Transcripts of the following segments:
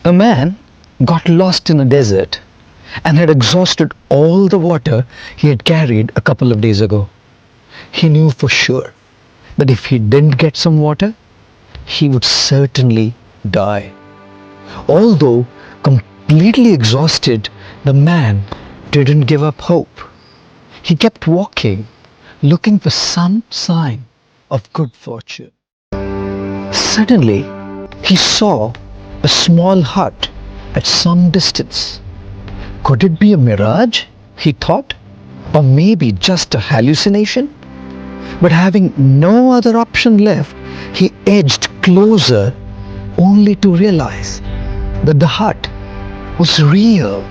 A man got lost in a desert and had exhausted all the water he had carried a couple of days ago. He knew for sure that if he didn't get some water, he would certainly die. Although completely exhausted, the man didn't give up hope. He kept walking, looking for some sign of good fortune. Suddenly, he saw a small hut at some distance. Could it be a mirage, he thought, or maybe just a hallucination? But having no other option left, he edged closer only to realize that the hut was real.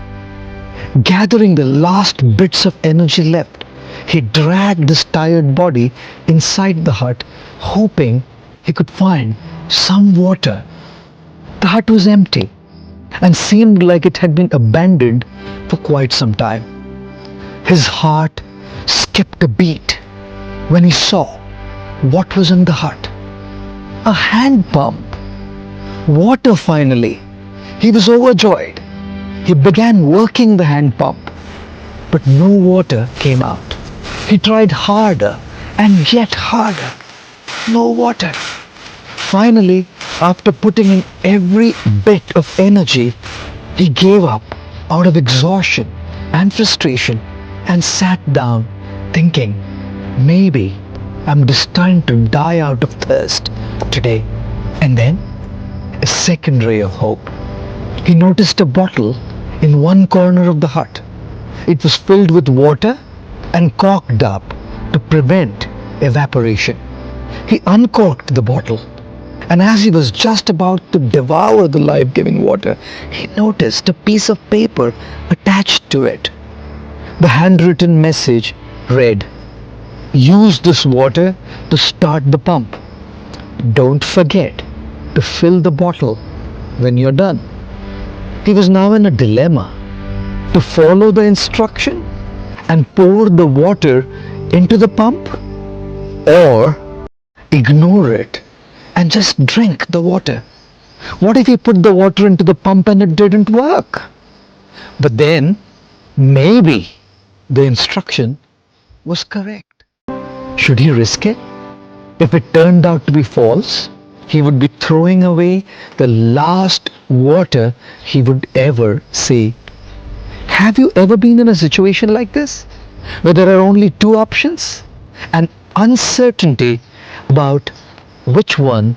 Gathering the last bits of energy left, he dragged his tired body inside the hut, hoping he could find some water. The hut was empty and seemed like it had been abandoned for quite some time. His heart skipped a beat when he saw what was in the hut. A hand pump. Water finally. He was overjoyed. He began working the hand pump, but no water came out. He tried harder and yet harder. No water. Finally, after putting in every bit of energy, he gave up out of exhaustion and frustration and sat down thinking, maybe I'm destined to die out of thirst today. And then, a second ray of hope. He noticed a bottle in one corner of the hut. It was filled with water and corked up to prevent evaporation. He uncorked the bottle, and as he was just about to devour the life-giving water, he noticed a piece of paper attached to it. The handwritten message read, "Use this water to start the pump. Don't forget to fill the bottle when you're done." He was now in a dilemma: to follow the instruction and pour the water into the pump, or ignore it and just drink the water. What if he put the water into the pump and it didn't work? But then, maybe the instruction was correct. Should he risk it? If it turned out to be false, he would be throwing away the last water he would ever see. Have you ever been in a situation like this, where there are only two options and uncertainty about which one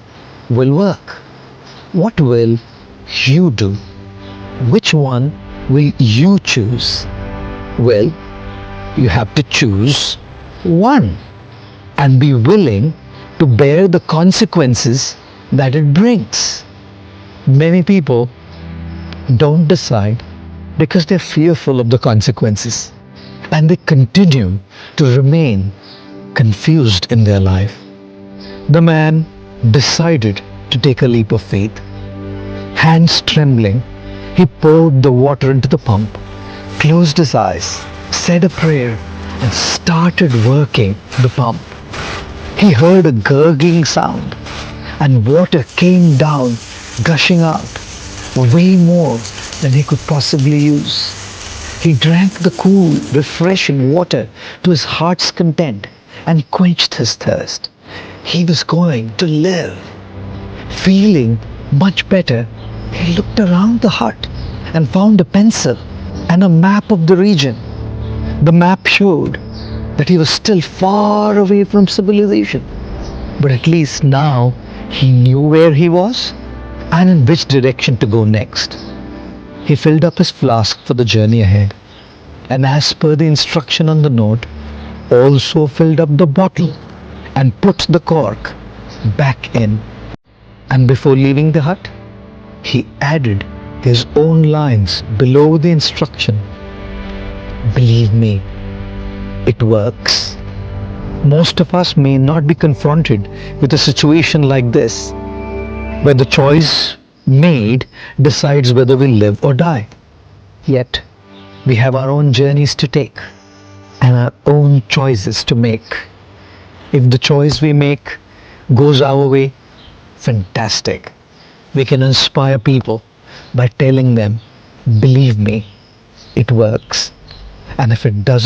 will work? What will you do? Which one will you choose? Well, you have to choose one and be willing to bear the consequences that it brings. Many people don't decide because they're fearful of the consequences, and they continue to remain confused in their life. The man decided to take a leap of faith. Hands trembling, he poured the water into the pump, closed his eyes, said a prayer, and started working the pump. He heard a gurgling sound, and water came down, gushing out, way more than he could possibly use. He drank the cool, refreshing water to his heart's content and quenched his thirst. He was going to live. Feeling much better, he looked around the hut and found a pencil and a map of the region. The map showed that he was still far away from civilization, but at least now he knew where he was and in which direction to go next. He filled up his flask for the journey ahead, and as per the instruction on the note, also filled up the bottle and put the cork back in. And before leaving the hut, he added his own lines below the instruction. Believe me, it works. Most of us may not be confronted with a situation like this, where the choice made decides whether we live or die. Yet, we have our own journeys to take and our own choices to make. If the choice we make goes our way, fantastic. We can inspire people by telling them, believe me, it works. And if it doesn't,